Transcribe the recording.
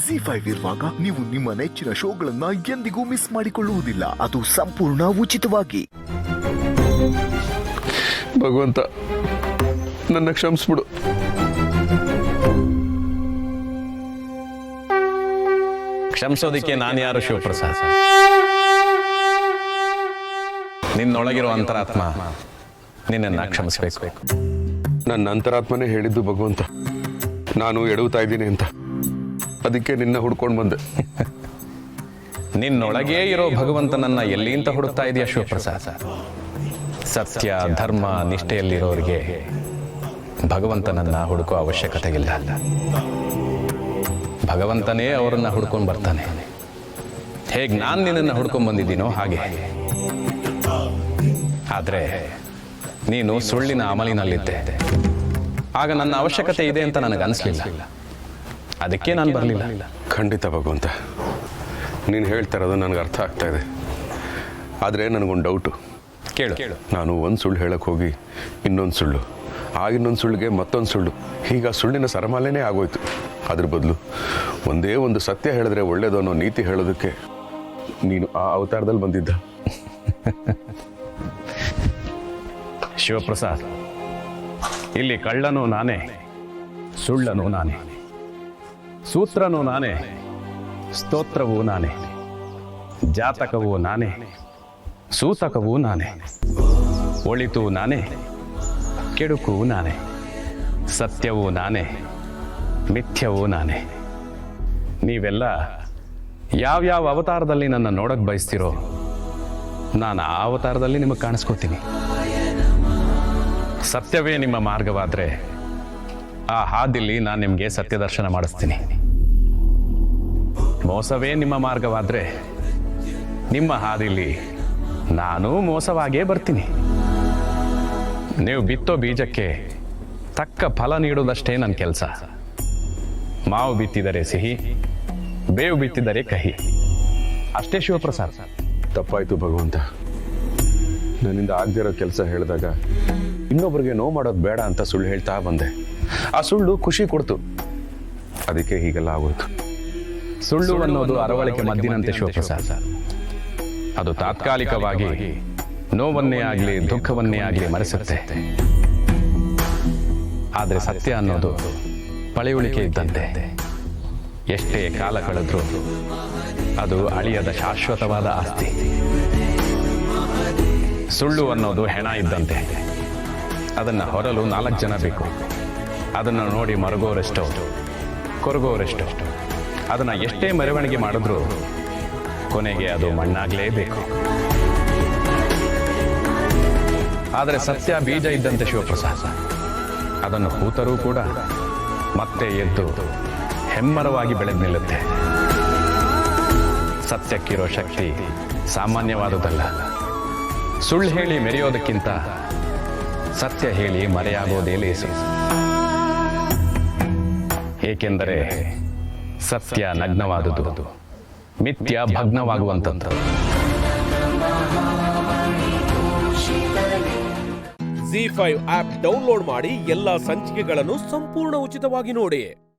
ZEE5 ಇರುವಾಗ ನೀವು ನಿಮ್ಮ ನೆಚ್ಚಿನ ಶೋಗಳನ್ನ ಎಂದಿಗೂ ಮಿಸ್ ಮಾಡಿಕೊಳ್ಳುವುದಿಲ್ಲ. ಅದು ಸಂಪೂರ್ಣ ಉಚಿತವಾಗಿ. ಭಗವಂತ ನನ್ನ ಕ್ಷಮಿಸ್ಬಿಡು. ಕ್ಷಮಿಸೋದಿಕ್ಕೆ ನಾನು ಯಾರು ಶಿವಪ್ರಸಾದ್? ನಿನ್ನೊಳಗಿರೋ ಅಂತರಾತ್ಮ ನಿನ್ನನ್ನು ಕ್ಷಮಿಸಬೇಕು. ನನ್ನ ಅಂತರಾತ್ಮನೇ ಹೇಳಿದ್ದು ಭಗವಂತ, ನಾನು ಎಡವುತ್ತಾ ಇದ್ದೀನಿ ಅಂತ. ಅದಕ್ಕೆ ನಿನ್ನ ಹುಡ್ಕೊಂಡು ಬಂದೆ. ನಿನ್ನೊಳಗೇ ಇರೋ ಭಗವಂತನನ್ನ ಎಲ್ಲಿಂದ ಹುಡುಕ್ತಾ ಇದೆಯಾ ಶಿವಪ್ರಸಾದ್? ಸತ್ಯ ಧರ್ಮ ನಿಷ್ಠೆಯಲ್ಲಿರೋರಿಗೆ ಭಗವಂತನನ್ನ ಹುಡುಕೋ ಅವಶ್ಯಕತೆ ಇಲ್ಲ. ಭಗವಂತನೇ ಅವರನ್ನ ಹುಡ್ಕೊಂಡು ಬರ್ತಾನೆ. ಹೇಗೆ ನಾನು ನಿನ್ನನ್ನು ಹುಡ್ಕೊಂಡು ಬಂದಿದ್ದೀನೋ ಹಾಗೆ. ಆದ್ರೆ ನೀನು ಸುಳ್ಳಿನ ಅಮಲಿನಲ್ಲಿದ್ದೆ. ಆಗ ನನ್ನ ಅವಶ್ಯಕತೆ ಇದೆ ಅಂತ ನನಗೆ ಅನಿಸ್ಲಿಲ್ಲ. ಅದಕ್ಕೆ ನಾನು ಬರಲಿಲ್ಲ. ಖಂಡಿತ ಭಗವಂತ, ನೀನು ಹೇಳ್ತಾ ಇರೋದು ನನಗೆ ಅರ್ಥ ಆಗ್ತಾ ಇದೆ. ಆದರೆ ನನಗೊಂದು ಡೌಟು. ಕೇಳು. ನಾನು ಒಂದು ಸುಳ್ಳು ಹೇಳಕ್ಕೆ ಹೋಗಿ ಇನ್ನೊಂದು ಸುಳ್ಳು, ಇನ್ನೊಂದು ಸುಳ್ಳಿಗೆ ಮತ್ತೊಂದು ಸುಳ್ಳು, ಹೀಗ ಸುಳ್ಳಿನ ಸರಮಾಲೆನೇ ಆಗೋಯ್ತು. ಅದ್ರ ಬದಲು ಒಂದೇ ಒಂದು ಸತ್ಯ ಹೇಳಿದ್ರೆ ಒಳ್ಳೇದು ಅನ್ನೋ ನೀತಿ ಹೇಳೋದಕ್ಕೆ ನೀನು ಆ ಅವತಾರದಲ್ಲಿ ಬಂದಿದ್ದ. ಶಿವಪ್ರಸಾದ್, ಇಲ್ಲಿ ಕಳ್ಳನು ನಾನೇ, ಸುಳ್ಳನು ನಾನೇ, ಸೂತ್ರನು ನಾನೇ, ಸ್ತೋತ್ರವೂ ನಾನೇ, ಜಾತಕವೂ ನಾನೇ, ಸೂತಕವೂ ನಾನೇ, ಒಳಿತು ನಾನೇ, ಕೆಡುಕು ನಾನೇ, ಸತ್ಯವೂ ನಾನೇ, ಮಿಥ್ಯವೂ ನಾನೇ. ನೀವೆಲ್ಲ ಯಾವ್ಯಾವ ಅವತಾರದಲ್ಲಿ ನನ್ನ ನೋಡಕ್ ಬಯಸ್ತಿರೋ ನಾನು ಆ ಅವತಾರದಲ್ಲಿ ನಿಮಗೆ ಕಾಣಿಸ್ಕೋತೀನಿ. ಸತ್ಯವೇ ನಿಮ್ಮ ಮಾರ್ಗವಾದ್ರೆ ಆ ಹಾದಿಲಿ ನಾನು ನಿಮಗೆ ಸತ್ಯದರ್ಶನ ಮಾಡಿಸ್ತೀನಿ. ಮೋಸವೇ ನಿಮ್ಮ ಮಾರ್ಗವಾದ್ರೆ ನಿಮ್ಮ ಹಾದಿಲಿ ನಾನು ಮೋಸವಾಗೇ ಬರ್ತೀನಿ. ನೀವು ಬಿತ್ತೋ ಬೀಜಕ್ಕೆ ತಕ್ಕ ಫಲ ನೀಡೋದಷ್ಟೇ ನನ್ನ ಕೆಲಸ. ಮಾವು ಬಿತ್ತಿದರೆ ಸಿಹಿ, ಬೇವು ಬಿತ್ತಿದರೆ ಕಹಿ. ಅಷ್ಟೇ ಶಿವಪ್ರಸಾದ್. ತಪ್ಪಾಯ್ತು ಭಗವಂತ. ನನ್ನಿಂದ ಆಗದಿರೋ ಕೆಲಸ ಹೇಳಿದಾಗ ಇನ್ನೊಬ್ಬರಿಗೆ ನೋವು ಮಾಡೋದು ಬೇಡ ಅಂತ ಸುಳ್ಳು ಹೇಳ್ತಾ ಬಂದೆ. ಆ ಸುಳ್ಳು ಖುಷಿ ಕೊಡ್ತು, ಅದಕ್ಕೆ ಹೀಗೆಲ್ಲ ಆಗೋಯ್ತು. ಸುಳ್ಳು ಅನ್ನೋದು ಅರವಳಿಕೆ ಮದ್ದಿನಂತೆ ಶಿವಪ್ರಸಾದ್. ಅದು ತಾತ್ಕಾಲಿಕವಾಗಿ ನೋವನ್ನೇ ಆಗಲಿ ದುಃಖವನ್ನೇ ಆಗಲಿ ಮರೆಸುತ್ತೆ. ಆದರೆ ಸತ್ಯ ಅನ್ನೋದು ಪಳೆಯುಳಿಕೆ ಇದ್ದಂತೆ. ಎಷ್ಟೇ ಕಾಲ ಕಳೆದ್ರೂ ಅದು ಅಳಿಯದ ಶಾಶ್ವತವಾದ ಆಸ್ತಿ. ಸುಳ್ಳು ಅನ್ನೋದು ಹೆಣ ಇದ್ದಂತೆ. ಅದನ್ನು ಹೊರಲು 4 ಜನ ಬೇಕು. ಅದನ್ನು ನೋಡಿ ಮರುಗೋರೆಷ್ಟೋ ಕೊರಗೋರೆಷ್ಟೋ. ಅದನ್ನು ಎಷ್ಟೇ ಮೆರವಣಿಗೆ ಮಾಡಿದ್ರೂ ಕೊನೆಗೆ ಅದು ಮಣ್ಣಾಗಲೇಬೇಕು. ಆದರೆ ಸತ್ಯ ಬೀಜ ಇದ್ದಂತೆ ಶಿವಪ್ರಸಾದ್. ಅದನ್ನು ಕೂತರೂ ಕೂಡ ಮತ್ತೆ ಎದ್ದು ಹೆಮ್ಮರವಾಗಿ ಬೆಳೆದು ನಿಲ್ಲುತ್ತೆ. ಸತ್ಯಕ್ಕಿರೋ ಶಕ್ತಿ ಸಾಮಾನ್ಯವಾದುದಲ್ಲ. ಸುಳ್ಳು ಹೇಳಿ ಮೆರೆಯೋದಕ್ಕಿಂತ ಸತ್ಯ ಹೇಳಿ ಮರೆಯಾಗೋದೇ ಲೇಸು. ಏಕೆಂದರೆ ಸತ್ಯ ನಗ್ನವಾದುದು, ಮಿಥ್ಯ ಭಗ್ನವಾಗುವಂಥದ್ದು. ZEE5 ಆಪ್ ಡೌನ್ಲೋಡ್ ಮಾಡಿ ಎಲ್ಲಾ ಸಂಚಿಕೆಗಳನ್ನು ಸಂಪೂರ್ಣ ಉಚಿತವಾಗಿ ನೋಡಿ.